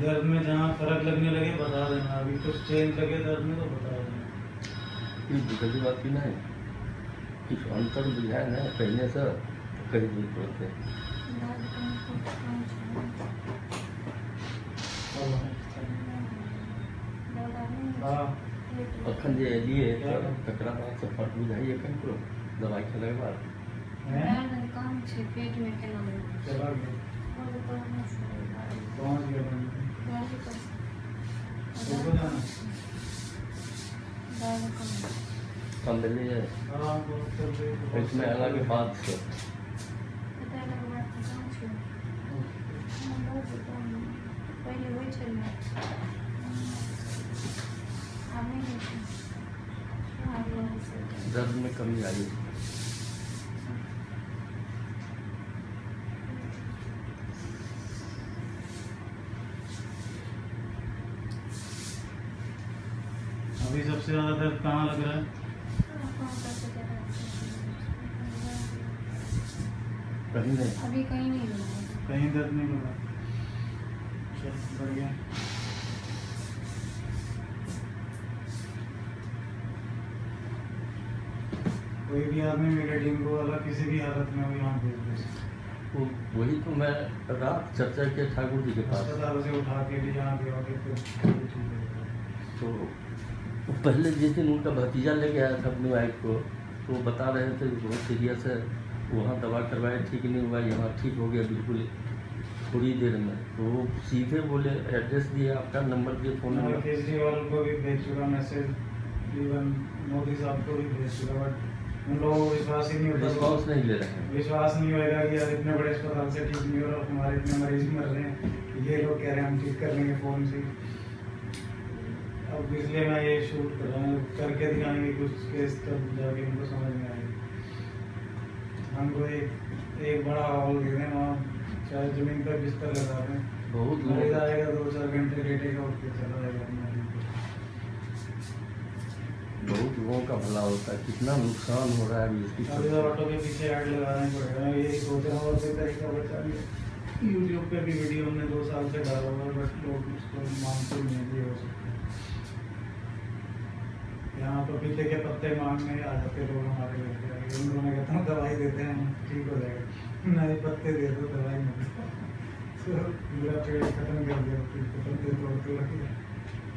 दर्द में जहाँ फर्क लगने लगे बता देना, अभी कुछ चेंज लगे दर्द में तो बता देना। ये दूसरी बात की ना है कि अंतर बुझाए ना पहले से तो कहीं भी पड़ते हाँ अखन जे एलिए तकरा बाद से फर्क बुझाइए कहीं को दवाई खेले के बाद काम छे पेट में केना चला गया पहुँच गया सुबह जाना। कम दिल्ली है हाँ बहुत चल रही है। इसमें अलग बात से पहले वही चल दर्द में कमी आई अभी सबसे ज़्यादा दर्द कहाँ लग रहा है? कहीं नहीं अभी कहीं नहीं लगा है। कहीं दर्द नहीं लगा। चल बढ़िया। कोई भी आदमी मिले डेंगू वाला किसी भी हालत में हो यहाँ भेज दो। वही तो मैं रात चर्चा किया ठाकुर जी के पास अस्पताल से उठा के भी यहाँ पे आके फिर ठीक हो जाएगा। तो पहले जिस दिन उनका भतीजा लेके आया था अपनी वाइफ को तो वो बता रहे थे कि बहुत सीरियस है, वहाँ दवा करवाए ठीक नहीं हुआ, यहाँ ठीक हो गया बिल्कुल थोड़ी देर में। तो वो सीधे बोले एड्रेस दिए, आपका नंबर दिए, फ़ोन मैं नंबर। केजरीवाल को भी भेज चुका मैसेज, इवन मोदी साहब को भी भेज चुका, बट उन लोगों को विश्वास ही नहीं होता। रिस्पॉन्स नहीं ले रहे हैं। विश्वास नहीं होएगा कि यार इतने बड़े अस्पताल से ठीक नहीं हो रहा, हमारे इतने मरीज मर रहे हैं, ये लोग कह रहे हैं हम ठीक कर लेंगे फ़ोन से। अब इसलिए मैं ये शूट कर रहा हूँ, करके दिखाएंगे कुछ केस, तब जाके उनको समझ में आएगा। हमको एक बड़ा हॉल दे दें, वहाँ चाहे ज़मीन पर बिस्तर लगा दें, बहुत मरीज लोग आएगा 2-4 घंटे लेटेगा, उठ के चला जाएगा अपना। बहुत लोगों का भला होता है, कितना नुकसान हो रहा है अभी इसकी अभी तो ऑटो के पीछे ऐड लगाना पड़ेगा। मैं यही सोच रहा हूँ और कोई तरीका बचा लिया। यूट्यूब पे भी वीडियो हमने 2 साल से डाला हुआ है, बट लोग उसको मानते नहीं भी हो सकते। यहाँ पपीते के पत्ते मांगने आ जाते लोग हमारे घर पे आके, उनको मैं कहता हूँ दवाई देते हैं ठीक हो जाएगा, नहीं पत्ते दे दो दवाई नहीं तो पूरा पेड़ खत्म कर दिया, पत्ते तोड़ते लगे।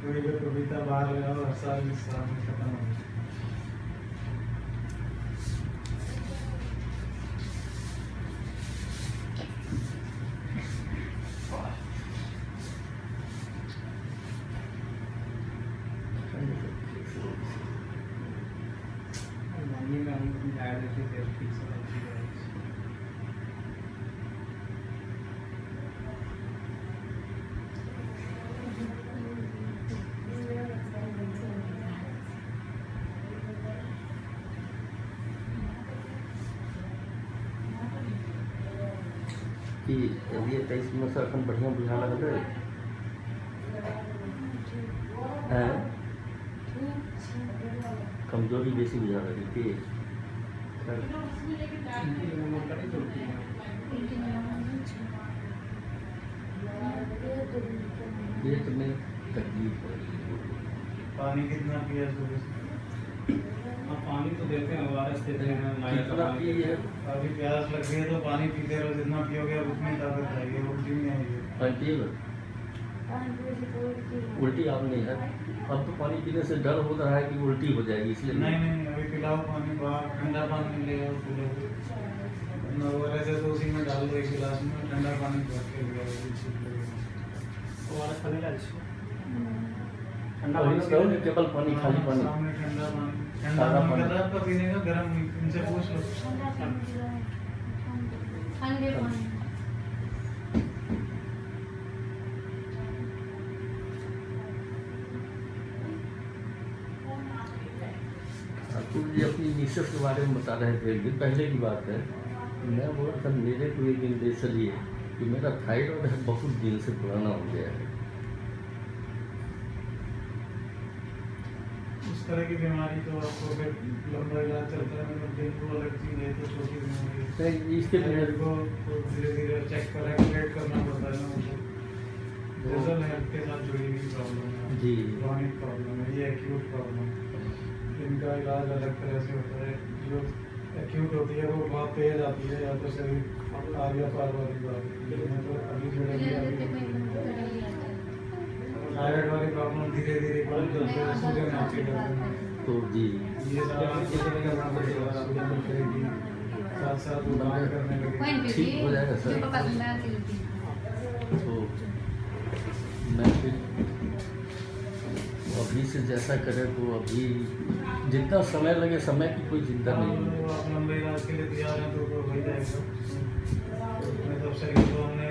कोई भी पपीता बाहर लगाओ हर साल इस साल में खत्म हो जाए। मम्मी में हम डायबिटीज है, ठीक से अच्छी है। कि ये 23 में से अपन बढ़िया बुझा लगे हैं, कमजोरी बेसी बुझा लगी थी। पेट में तकलीफ हो रही है। पानी कितना पिया सुबह से? हाँ पानी तो देते हैं, ORS देते हैं, नाइट का कितना पानी पिए है? अभी प्यास लग गई है तो पानी पीते रहो, जितना पियोगे अब उतनी ताकत आएगी, उल्टी नहीं आएगी। पानी पिए लो। उल्टी आप नहीं है, अब तो पानी पीने से डर हो रहा है कि उल्टी हो जाएगी, इसलिए नहीं नहीं अभी पिलाओ पानी, बाहर ठंडा पानी ले आओ पिलाओ, वरना ORS है तो उसी में डाल दो एक गिलास में, ठंडा पानी भर के ले आओ, ठीक लगेगा। ORS का मिला इसको ठंडा वही पानी तो है, केवल पानी, खाली पानी। सामने ठंडा पानी, ठंडा सादा पानी पानी। कर रहा है आपका पीने का, गर्म इनसे पूछ लो। ठंडे पानी ठाकुर जी अपनी मिसेस के बारे में बता रहे थे, एक दिन पहले की बात है। मैं बोला था मेरे को एक दिन दे चलिए कि मेरा थायराइड है, बहुत दिन से पुराना हो गया है। उस तरह की बीमारी तो आपको फिर लंबा इलाज चलता है, मतलब डेंगू अलग चीज़ है तो छोटी बीमारी है। नहीं, इसके लिए को धीरे धीरे चेक कर रेगुलेट करना पड़ता है ना उनको। जनरल हेल्थ के साथ जुड़ी हुई प्रॉब्लम है, जी। क्रॉनिक प्रॉब्लम है, ये एक्यूट प्रॉब्लम। इनका इलाज अलग तरह से होता है। जो एक्यूट होती है वो बहुत तेज आती है, या तो शरीर आगे पार वाली बात है, लेकिन तो अभी जो है मुझे अभी कोई बंद कर ही आता है। थायराइड वाली प्रॉब्लम धीरे धीरे कम करते हैं, सूजन आती है। तो जी ये सारा चीजें करना पड़ेगा, सूजन उठेगी, साथ साथ वो काम करने कोई लगेगी। भी ठीक हो जाएगा सर। जो पापा समझा के लेती है। तो मैं फिर अभी से जैसा करें तो अभी जितना समय लगे, समय की कोई चिंता नहीं है। आप लंबे इलाज के लिए तैयार हैं तो हो ही जाएगा। उसमें तो शरीर को हमने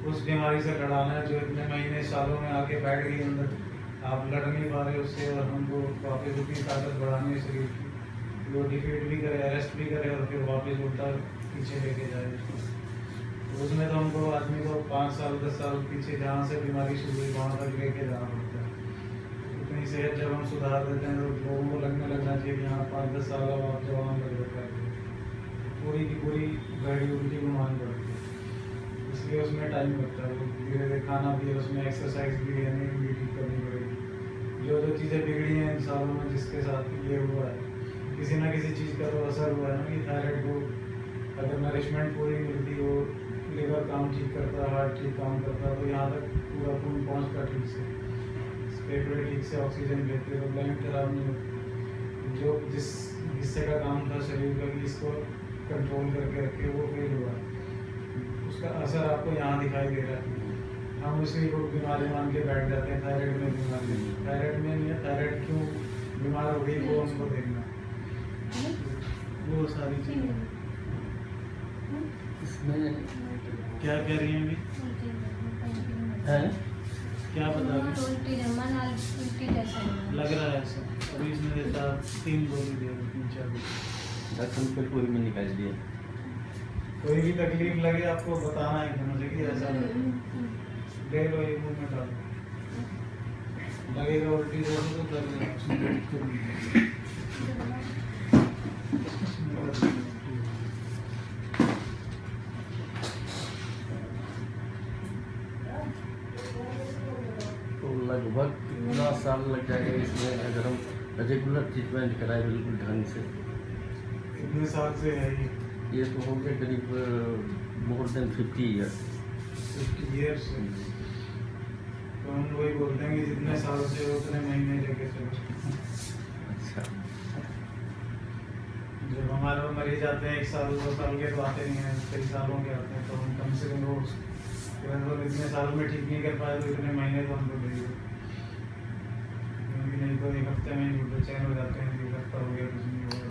उस बीमारी से लड़ाना है जो इतने महीने सालों में आके बैठ गई अंदर। आप लड़ नहीं पा रहे उससे, और हमको वापस उतनी ताकत बढ़ानी है शरीर की, वो डिफीट भी करे, अरेस्ट भी करे, और फिर वापस उल्टा पीछे लेके जाए। तो उसमें तो हमको आदमी को 5 साल 10 साल पीछे जहाँ से बीमारी शुरू हुई वहाँ तक लेके जाना पड़ता है। इतनी सेहत जब हम सुधार देते हैं तो लोगों को लगने लगना चाहिए कि हाँ 5-10 साल अब आप जवान लग रहे हैं। पूरी की पूरी गाड़ी उल्टी घुमानी पड़ती है, इसलिए उसमें टाइम लगता है। वो धीरे धीरे खाना भी है, उसमें एक्सरसाइज भी है, नींद भी ठीक करनी पड़ेगी। जो जो चीज़ें बिगड़ी हैं इन सालों में जिसके साथ ये हुआ है, किसी ना किसी चीज़ का तो असर हुआ है ना। कि थायराइड को अगर नरिशमेंट पूरी मिलती हो, लिवर काम ठीक करता, हार्ट ठीक काम करता, तो यहाँ तक पूरा खून पहुँचता ठीक से, फेफड़े ठीक से ऑक्सीजन लेते, तो लंग खराब नहीं होती। जो जिस हिस्से का काम था शरीर का कि इसको कंट्रोल करके रखे, वो फेल हुआ, उसका असर आपको यहाँ दिखाई दे रहा है। हम उसी को बीमारी मान के बैठ जाते हैं, थायराइड में बीमारी, थायराइड में नहीं है। थायराइड क्यों बीमार हो गई वो हमको देखना, वो सारी चीज़ें। इसमें क्या कह रही हैं अभी, है क्या बता रही हैं? उल्टी मन उल्टी जैसा लग रहा है ऐसा। अभी इसने देता 3 गोली दिया, 3-4 गोली। 10 रुपये कोई में निकाल दिया। कोई भी तकलीफ लगे आपको बताना है कि मुझे कि ऐसा लगे, ले लो एक मुंह में डालो, लगेगा उल्टी जैसे तो कर लेना। तो लगभग कितना साल लग जाएगा इसमें अगर हम रेगुलर ट्रीटमेंट कराएं बिल्कुल ढंग से? कितने साल से है ये तो हो गया करीब मोर देन 50 ईयर्स। 50 ईयर्स से। तो हम वही बोलते हैं कि जितने साल से हो उतने महीने लेके चलो। अच्छा। जब हमारे मरीज आते हैं 1 साल 2 साल के तो आते नहीं हैं, कई सालों के आते हैं, तो हम कम से कम वो इतने सालों में ठीक नहीं कर पाए तो इतने महीने तो हमको देंगे, क्योंकि नहीं तो 1 हफ्ते में ही बेचैन हो जाते हैं कि 1 हफ्ता हो गया कुछ नहीं हो रहा।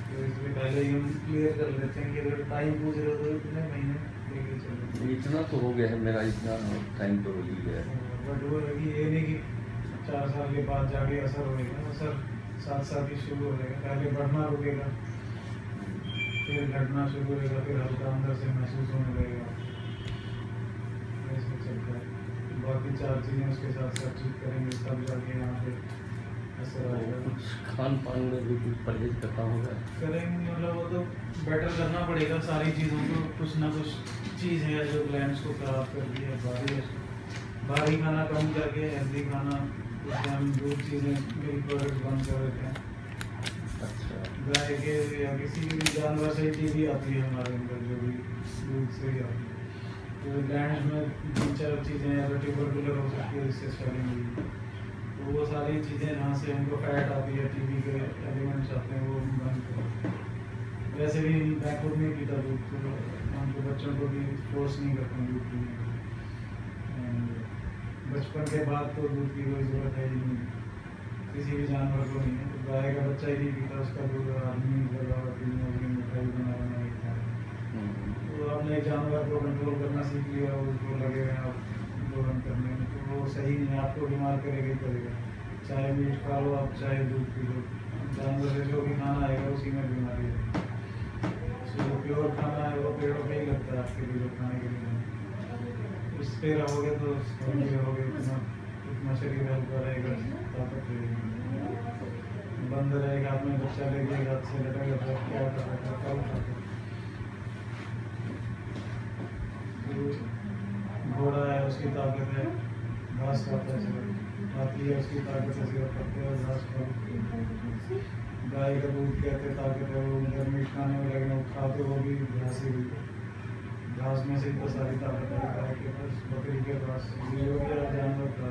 तो इसलिए पहले ही हम क्लियर कर लेते हैं कि अगर टाइम पूछ रहे हो तो इतने महीने लेके चलो। इतना तो हो गया है मेरा, इतना टाइम तो हो ही गया है। बट वो है कि ये नहीं कि 4 साल के बाद जाके असर होएगा, असर साथ साथ ही शुरू हो जाएगा। पहले बढ़ना रुकेगा, फिर घटना शुरू होएगा, फिर हल्का अंदर से महसूस होने लगेगा, ऐसे चलता है। बाकी 4 चीज़ें उसके साथ साथ ठीक करेंगे तब जाके यहाँ पे असर तो आएगा। कुछ खान पान में भी कुछ परहेज करना होगा। करेंगे मतलब वो तो बेटर करना पड़ेगा सारी चीज़ों को। कुछ ना कुछ चीज़ है जो ग्लैंड्स को खराब कर दी है। भारी खाना कम करके हेल्दी खाना, जैसे हम दूध चीज़ें मिल्क प्रोडक्ट बंद कर देते हैं। अच्छा। गाय के या किसी भी जानवर से टीबी आती है हमारे अंदर, जो भी दूध से ही आती है। तो ग्लैंड्स में 3-4 चीज़ें या ट्यूबरकुलर हो सकती है जिससे स्वेलिंग हुई, तो वो सारी चीज़ें जहाँ से हमको फैट आती है, टीबी के एलिमेंट्स आते हैं, वो बंद करो। वैसे भी मैं खुद नहीं पीता दूध, तो हमको बच्चों को भी फोर्स नहीं करते दूध पीने को। बचपन के बाद तो दूध की कोई ज़रूरत है ही नहीं, किसी भी जानवर को नहीं है। तो गाय का बच्चा ही नहीं पीता, उसका दूध आदमी लगा पीने की मिठाई बना खा रहे हैं। तो आपने एक जानवर को कंट्रोल करना सीख लिया, उसको लगे हुए आप दोलन करने में, तो वो सही नहीं है, आपको बीमार करेगा ही करेगा। चाहे मीट खा लो आप, चाहे दूध पी लो, जानवर से जो भी खाना आएगा उसी में बीमारी है। जो प्योर खाना है वो पेड़ों पे ही लगता है आपके लिए, खाने के लिए। उस पे रहोगे तो स्ट्रॉन्ग रहोगे, उतना शरीर हल्का रहेगा, ताकत रहेगी। बंद रहेगा, आपने बच्चा लेके हाथ से लटक जाता है, क्या कर रहा है, कब घोड़ा है उसकी ताकत है घास खाता है सिर्फ, हाथी है उसकी ताकत है सिर्फ पत्ते और घास पर, गाय का दूध कहते ताकत है वो उधर मीट खाने में लगना वो खाते वो भी घास ही हुई, घास में से तो सारी ताकत है गाय के पास, बकरी के पास, जीरो के जानवर का।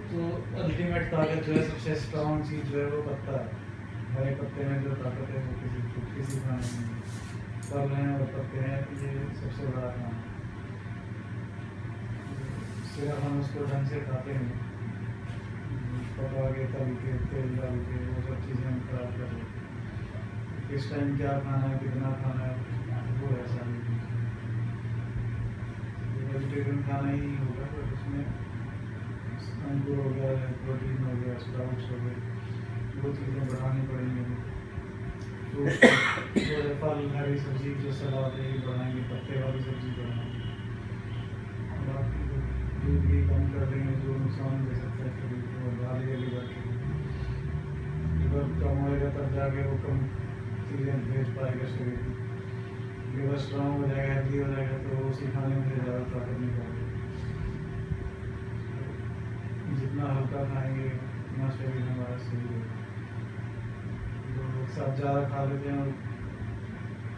तो अल्टीमेट ताकत जो है सबसे स्ट्रॉन्ग चीज जो है वो पत्ता है, हरे पत्ते में जो ताकत है वो किसी खाने में नहीं। फल हैं और पत्ते हैं ये सबसे बड़ा काम है, सिर्फ हम उसको ढंग से खाते हैं, पका के तल के तेल डाल के वो सब चीज़ें हम खराब कर लेते हैं। किस टाइम क्या खाना है कितना खाना है वो ऐसा नहीं, वेजिटेरियन खाना ही होगा बट उसमें अंकुर हो गया प्रोटीन हो गया स्प्राउट्स हो गए वो चीज़ें बढ़ानी पड़ेंगी, तो फल हरी सब्जी जो सलाद है ये बढ़ाएंगे, पत्ते वाली सब्जी बढ़ाएंगे, बाकी दूध भी कम कर देंगे जो नुकसान दे सकता है शरीर को, और बढ़ा देगा लीवर के, लीवर कम होएगा तब जाके वो कम चीज़ें भेज पाएगा शरीर को, लीवर स्ट्रॉन्ग हो जाएगा हेल्दी हो जाएगा तो उसी खाने में ज़्यादा ताकत निकालेगा, जितना हल्का खाएंगे उतना शरीर हमारा सही होगा। सब ज़्यादा खा लेते हैं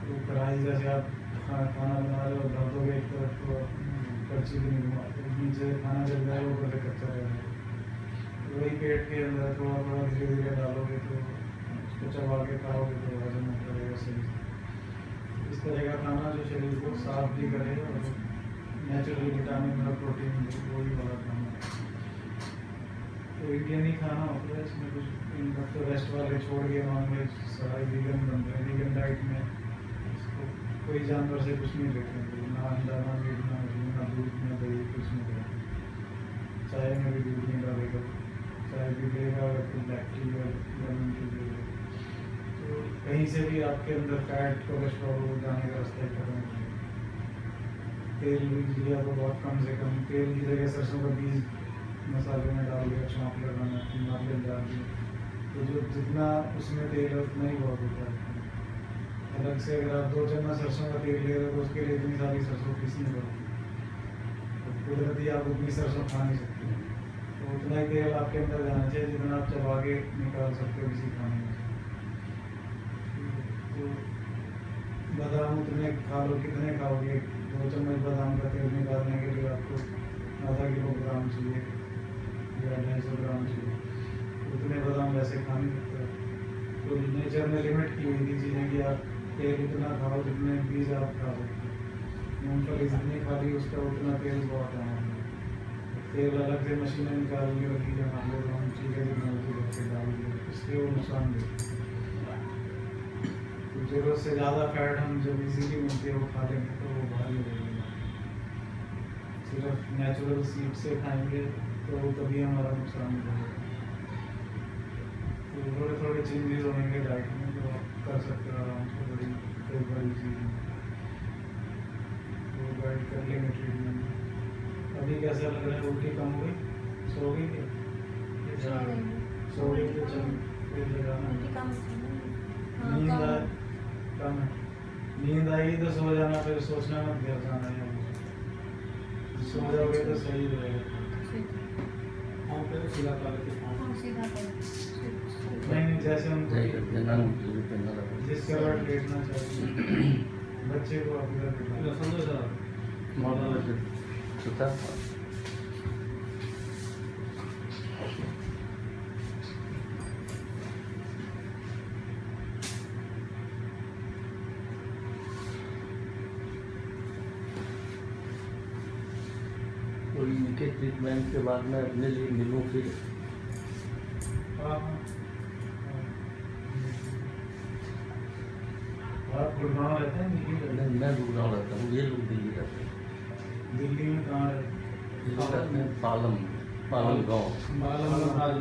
तो कढ़ाई जैसे आप खाना बना रहे हो धर दोगे एक तरफ तो कच्ची भी नहीं घुमाते, नीचे खाना जल जाएगा ऊपर से कच्चा रहेगा, वही पेट के अंदर थोड़ा थोड़ा धीरे धीरे डालोगे तो उसको चबा के खाओगे तो हजम होता रहेगा सही से। इस तरह का खाना जो शरीर को साफ भी करे और नेचुरली विटामिन और प्रोटीन दे वही वाला खाना है। तो इंडियन ही खाना होता है, इसमें कुछ इन तो रेस्ट वाले छोड़ के नॉन वेज सारा वीगन बनते हैं, वीगन डाइट में इसको कोई जानवर से कुछ नहीं लेते हैं, ना अंडा ना मीट ना मछली ना दूध ना दही कुछ नहीं देगा, चाय में भी दूध नहीं डालेगा, चाय भी देगा अगर कोई बैक्टीरिया लेमन टी देगा, तो कहीं से भी आपके अंदर फैट कोलेस्ट्रॉल जाने का रास्ता ही खत्म हो जाएगा। तेल भी लिया तो बहुत कम से कम, तेल की जगह सरसों का बीज मसाले में डाल दिया, चाँप लगाना, नारियल डाल दिया, तो जो जितना उसमें तेल है उतना ही बहुत होता है। अलग से अगर आप 2 चम्मच सरसों का तेल ले रहे हो तो उसके लिए इतनी सारी सरसों पीसनी पड़ती है, तो कुदरती आप उतनी सरसों खा नहीं सकते, तो उतना ही तेल आपके अंदर जाना चाहिए जितना आप चबा के निकाल सकते हो किसी खाने में। तो बादाम उतने खा लो, कितने खाओगे, 2 चम्मच बादाम का तेल निकालने के लिए आपको आधा किलोग्राम चाहिए या 250 ग्राम चाहिए, उतने बादाम वैसे खा नहीं सकते। तो नेचर ने लिमिट की हुई थी चीज़ें कि आप तेल उतना खाओ जितने बीज आप खा सकते हो, मूँगफली जितनी खा ली उसका उतना तेल बहुत है, तेल अलग से मशीनें निकाल ली और चीज़ें मान लो हम चीज़ें टेक्नोलॉजी डाल दी इसलिए वो नुकसान देती है। तो जरूरत से ज़्यादा फैट हम जब इजीली मिलती है वो खा लेंगे तो वो भारी हो जाएगी, सिर्फ नेचुरल सीड से खाएंगे तो तभी हमारा नुकसान हो जाएगा। तो थोड़े थोड़े चेंजेस होंगे डाइट में जो आप कर सकते हो आराम से, कोई बड़ी चीज़ वो गाइड कर लेंगे ट्रीटमेंट। अभी कैसा लग रहा है, उल्टी कम हो गई, सो गई क्या, सो गई तो चल फिर लगाना, नींद आए कम है, नींद आई तो सो जाना, फिर सोचना मत घर जाना है, सो जाओगे तो सही रहेगा। सीधा कर नहीं जैसे हम जिस जिस करवट लेटना चाहिए बच्चे को आप इधर बिठाओ। समझो सर और इनके ट्रीटमेंट के बाद मैं अपने लिए मिलूँ फिर। आप गुड़गांव रहते हैं दिल्ली रहते हैं? मैं गुड़गांव रहता हूँ, ये लोग दिल्ली रहते हैं। दिल्ली में कहाँ रहते हैं? दिल्ली रहते हैं पालम गाँव। बालम राज